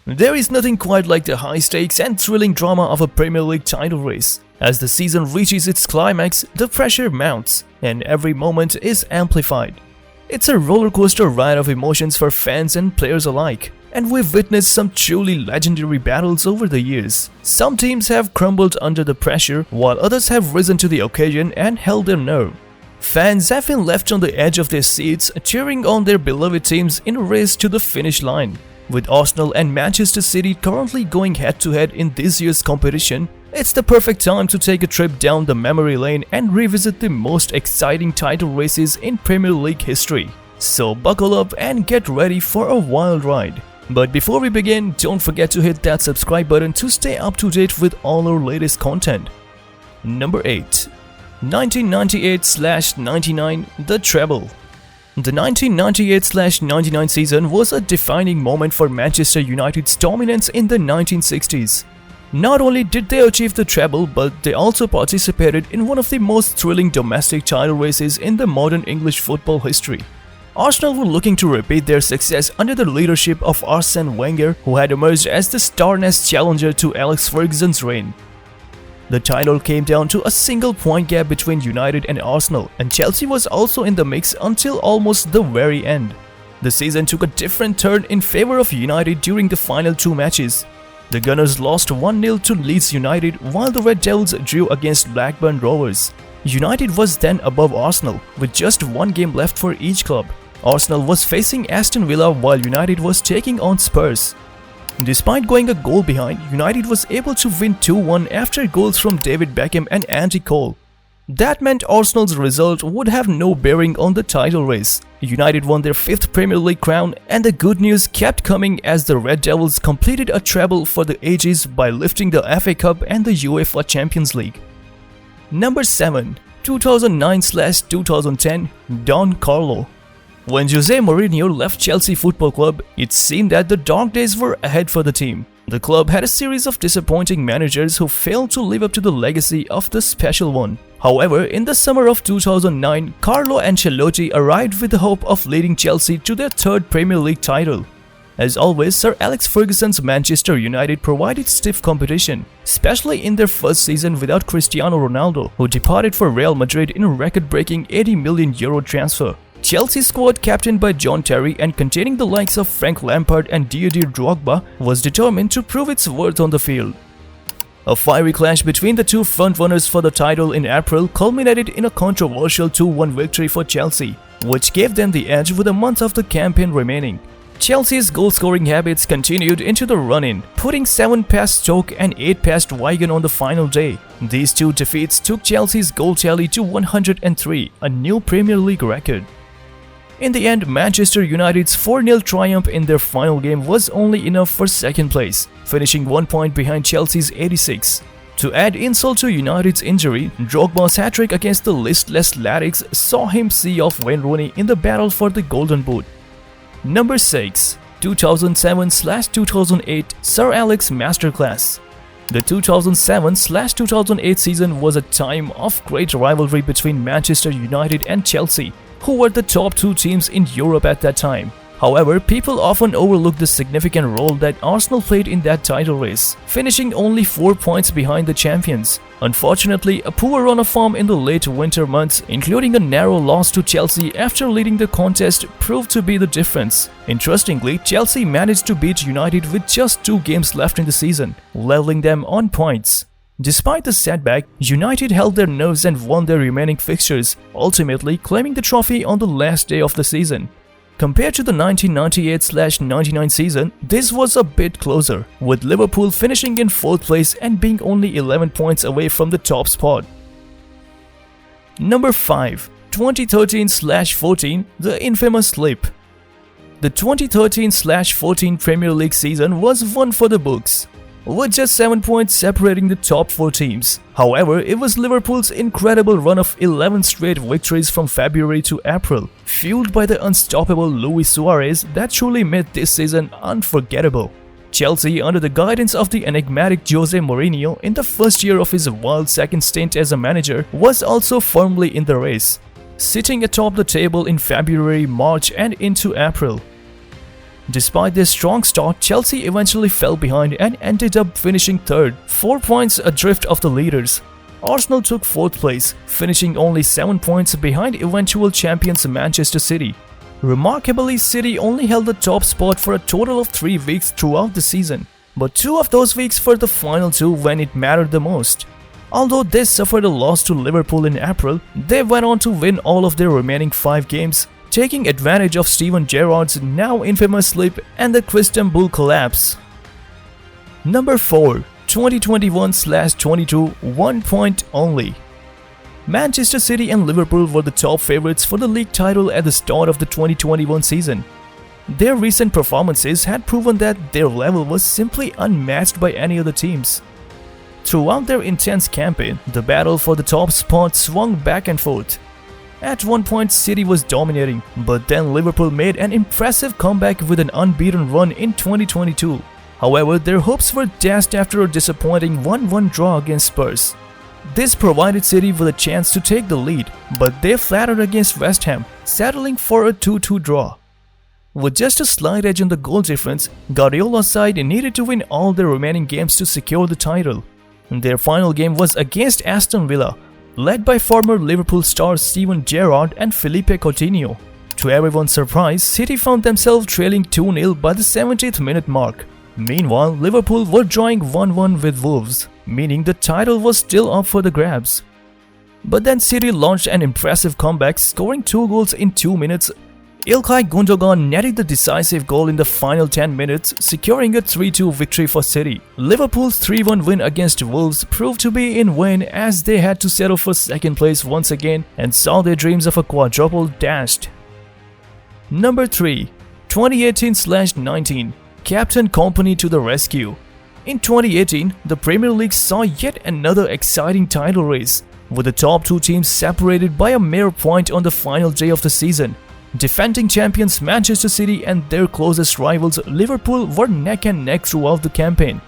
There is nothing quite like the high stakes and thrilling drama of a Premier League title race. As the season reaches its climax, the pressure mounts, and every moment is amplified. It's a roller coaster ride of emotions for fans and players alike, and we've witnessed some truly legendary battles over the years. Some teams have crumbled under the pressure, while others have risen to the occasion and held their nerve. Fans have been left on the edge of their seats, cheering on their beloved teams in a race to the finish line. With Arsenal and Manchester City currently going head-to-head in this year's competition, it's the perfect time to take a trip down the memory lane and revisit the most exciting title races in Premier League history. So buckle up and get ready for a wild ride. But before we begin, don't forget to hit that subscribe button to stay up to date with all our latest content. Number 8. 1998/99 The Treble. The 1998/99 season was a defining moment for Manchester United's dominance in the 1960s. Not only did they achieve the treble, but they also participated in one of the most thrilling domestic title races in the modern English football history. Arsenal were looking to repeat their success under the leadership of Arsene Wenger, who had emerged as the star-nest challenger to Alex Ferguson's reign. The title came down to a single point gap between United and Arsenal, and Chelsea was also in the mix until almost the very end. The season took a different turn in favor of United during the final two matches. The Gunners lost 1-0 to Leeds United, while the Red Devils drew against Blackburn Rovers. United was then above Arsenal, with just one game left for each club. Arsenal was facing Aston Villa while United was taking on Spurs. Despite going a goal behind, United was able to win 2-1 after goals from David Beckham and Andy Cole. That meant Arsenal's result would have no bearing on the title race. United won their 5th Premier League crown, and the good news kept coming as the Red Devils completed a treble for the ages by lifting the FA Cup and the UEFA Champions League. Number 7. 2009/2010 Don Carlo. When Jose Mourinho left Chelsea Football Club, it seemed that the dark days were ahead for the team. The club had a series of disappointing managers who failed to live up to the legacy of the special one. However, in the summer of 2009, Carlo Ancelotti arrived with the hope of leading Chelsea to their 3rd Premier League title. As always, Sir Alex Ferguson's Manchester United provided stiff competition, especially in their first season without Cristiano Ronaldo, who departed for Real Madrid in a record-breaking €80 million transfer. Chelsea's squad, captained by John Terry and containing the likes of Frank Lampard and Didier Drogba, was determined to prove its worth on the field. A fiery clash between the two frontrunners for the title in April culminated in a controversial 2-1 victory for Chelsea, which gave them the edge with a month of the campaign remaining. Chelsea's goal-scoring habits continued into the run-in, putting 7 past Stoke and 8 past Wigan on the final day. These two defeats took Chelsea's goal tally to 103, a new Premier League record. In the end, Manchester United's 4-0 triumph in their final game was only enough for 2nd place, finishing 1 point behind Chelsea's 86. To add insult to United's injury, Drogba's hat-trick against the listless Latics saw him see off Wayne Rooney in the battle for the Golden Boot. Number 6. 2007/2008 Sir Alex Masterclass. The 2007/2008 season was a time of great rivalry between Manchester United and Chelsea, who were the top 2 teams in Europe at that time. However, people often overlook the significant role that Arsenal played in that title race, finishing only 4 points behind the champions. Unfortunately, a poor run of form in the late winter months, including a narrow loss to Chelsea after leading the contest, proved to be the difference. Interestingly, Chelsea managed to beat United with just 2 games left in the season, leveling them on points. Despite the setback, United held their nerves and won their remaining fixtures, ultimately claiming the trophy on the last day of the season. Compared to the 1998/99 season, this was a bit closer, with Liverpool finishing in 4th place and being only 11 points away from the top spot. Number 5. 2013/14 The Infamous Slip. The 2013/14 Premier League season was one for the books, with just 7 points separating the top 4 teams. However, it was Liverpool's incredible run of 11 straight victories from February to April, fueled by the unstoppable Luis Suarez, that truly made this season unforgettable. Chelsea, under the guidance of the enigmatic Jose Mourinho in the first year of his wild 2nd stint as a manager, was also firmly in the race, sitting atop the table in February, March and into April. Despite their strong start, Chelsea eventually fell behind and ended up finishing third, 4 points adrift of the leaders. Arsenal took 4th place, finishing only 7 points behind eventual champions Manchester City. Remarkably, City only held the top spot for a total of 3 weeks throughout the season, but 2 of those weeks were the final 2 when it mattered the most. Although they suffered a loss to Liverpool in April, they went on to win all of their remaining 5 games, taking advantage of Steven Gerrard's now infamous slip and the Istanbul collapse. Number 4. 2021/22 1 point only. Manchester City and Liverpool were the top favourites for the league title at the start of the 2021 season. Their recent performances had proven that their level was simply unmatched by any other teams. Throughout their intense campaign, the battle for the top spot swung back and forth. At one point, City was dominating, but then Liverpool made an impressive comeback with an unbeaten run in 2022. However, their hopes were dashed after a disappointing 1-1 draw against Spurs. This provided City with a chance to take the lead, but they flattered against West Ham, settling for a 2-2 draw. With just a slight edge in the goal difference, Guardiola's side needed to win all their remaining games to secure the title. Their final game was against Aston Villa, led by former Liverpool stars Steven Gerrard and Philippe Coutinho. To everyone's surprise, City found themselves trailing 2-0 by the 70th minute mark. Meanwhile, Liverpool were drawing 1-1 with Wolves, meaning the title was still up for the grabs. But then City launched an impressive comeback, scoring 2 goals in 2 minutes. Ilkay Gundogan netted the decisive goal in the final 10 minutes, securing a 3-2 victory for City. Liverpool's 3-1 win against Wolves proved to be in vain as they had to settle for second place once again and saw their dreams of a quadruple dashed. Number 3. 2018/19 Captain Company to the rescue. In 2018, the Premier League saw yet another exciting title race, with the top 2 teams separated by a mere point on the final day of the season. Defending champions Manchester City and their closest rivals Liverpool were neck and neck throughout the campaign,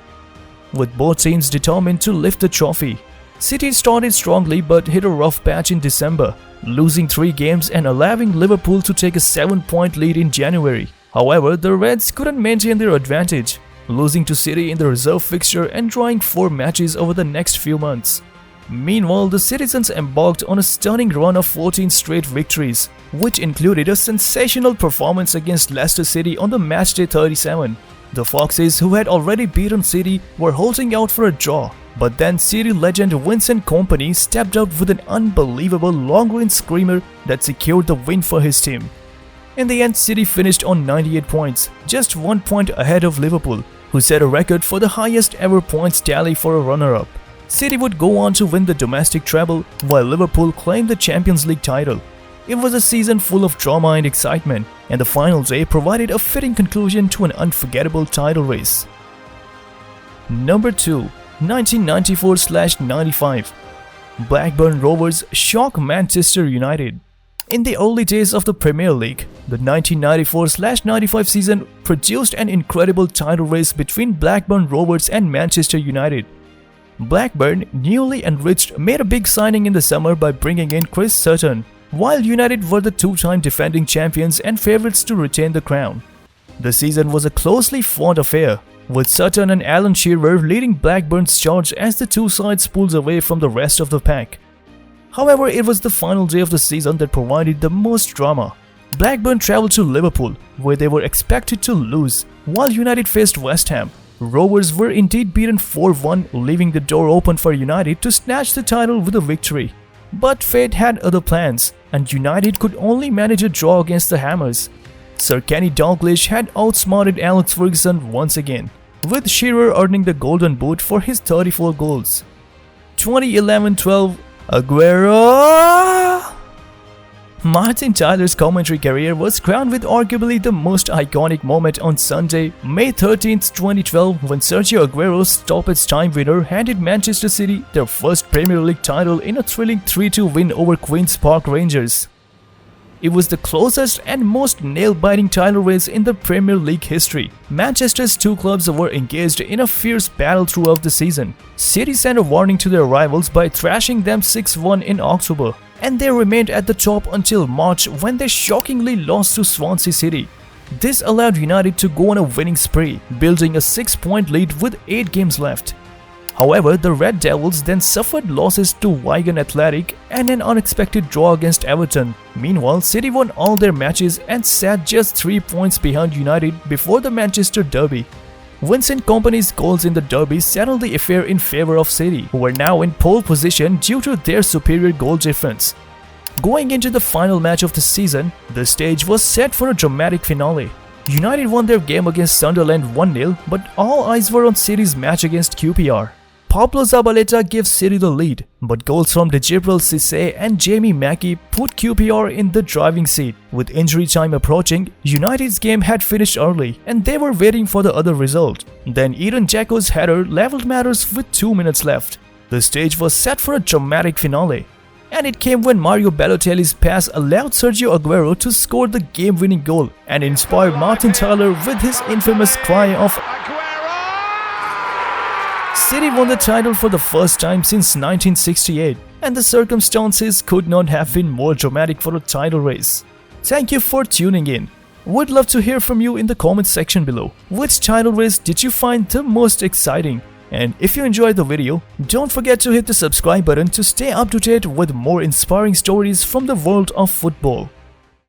with both teams determined to lift the trophy. City started strongly but hit a rough patch in December, losing 3 games and allowing Liverpool to take a 7-point lead in January. However, the Reds couldn't maintain their advantage, losing to City in the reserve fixture and drawing 4 matches over the next few months. Meanwhile, the Citizens embarked on a stunning run of 14 straight victories, which included a sensational performance against Leicester City on the matchday 37. The Foxes, who had already beaten City, were holding out for a draw, but then City legend Vincent Kompany stepped out with an unbelievable long-range screamer that secured the win for his team. In the end, City finished on 98 points, just 1 point ahead of Liverpool, who set a record for the highest ever points tally for a runner-up. City would go on to win the domestic treble, while Liverpool claimed the Champions League title. It was a season full of drama and excitement, and the final day provided a fitting conclusion to an unforgettable title race. Number 2. 1994/95 Blackburn Rovers shock Manchester United. In the early days of the Premier League, the 1994/95 season produced an incredible title race between Blackburn Rovers and Manchester United. Blackburn, newly enriched, made a big signing in the summer by bringing in Chris Sutton, while United were the 2-time defending champions and favourites to retain the crown. The season was a closely fought affair, with Sutton and Alan Shearer leading Blackburn's charge as the two sides pulled away from the rest of the pack. However, it was the final day of the season that provided the most drama. Blackburn travelled to Liverpool, where they were expected to lose, while United faced West Ham. Rovers were indeed beaten 4-1, leaving the door open for United to snatch the title with a victory. But fate had other plans, and United could only manage a draw against the Hammers. Sir Kenny Dalglish had outsmarted Alex Ferguson once again, with Shearer earning the Golden Boot for his 34 goals. 2011-12 AGUEROOO! Martin Tyler's commentary career was crowned with arguably the most iconic moment on Sunday, May 13, 2012, when Sergio Aguero's stoppage-time winner handed Manchester City their first Premier League title in a thrilling 3-2 win over Queen's Park Rangers. It was the closest and most nail-biting title race in the Premier League history. Manchester's two clubs were engaged in a fierce battle throughout the season. City sent a warning to their rivals by thrashing them 6-1 in October, and they remained at the top until March when they shockingly lost to Swansea City. This allowed United to go on a winning spree, building a 6-point lead with 8 games left. However, the Red Devils then suffered losses to Wigan Athletic and an unexpected draw against Everton. Meanwhile, City won all their matches and sat just 3 points behind United before the Manchester Derby. Vincent Kompany's goals in the Derby settled the affair in favour of City, who were now in pole position due to their superior goal difference. Going into the final match of the season, the stage was set for a dramatic finale. United won their game against Sunderland 1-0, but all eyes were on City's match against QPR. Pablo Zabaleta gave City the lead, but goals from Djibril Cissé and Jamie Mackie put QPR in the driving seat. With injury time approaching, United's game had finished early and they were waiting for the other result. Then Eden Dzeko's header levelled matters with 2 minutes left. The stage was set for a dramatic finale. And it came when Mario Balotelli's pass allowed Sergio Aguero to score the game-winning goal and inspired Martin Tyler with his infamous cry of City won the title for the first time since 1968, and the circumstances could not have been more dramatic for a title race. Thank you for tuning in. Would love to hear from you in the comments section below. Which title race did you find the most exciting? And if you enjoyed the video, don't forget to hit the subscribe button to stay up to date with more inspiring stories from the world of football.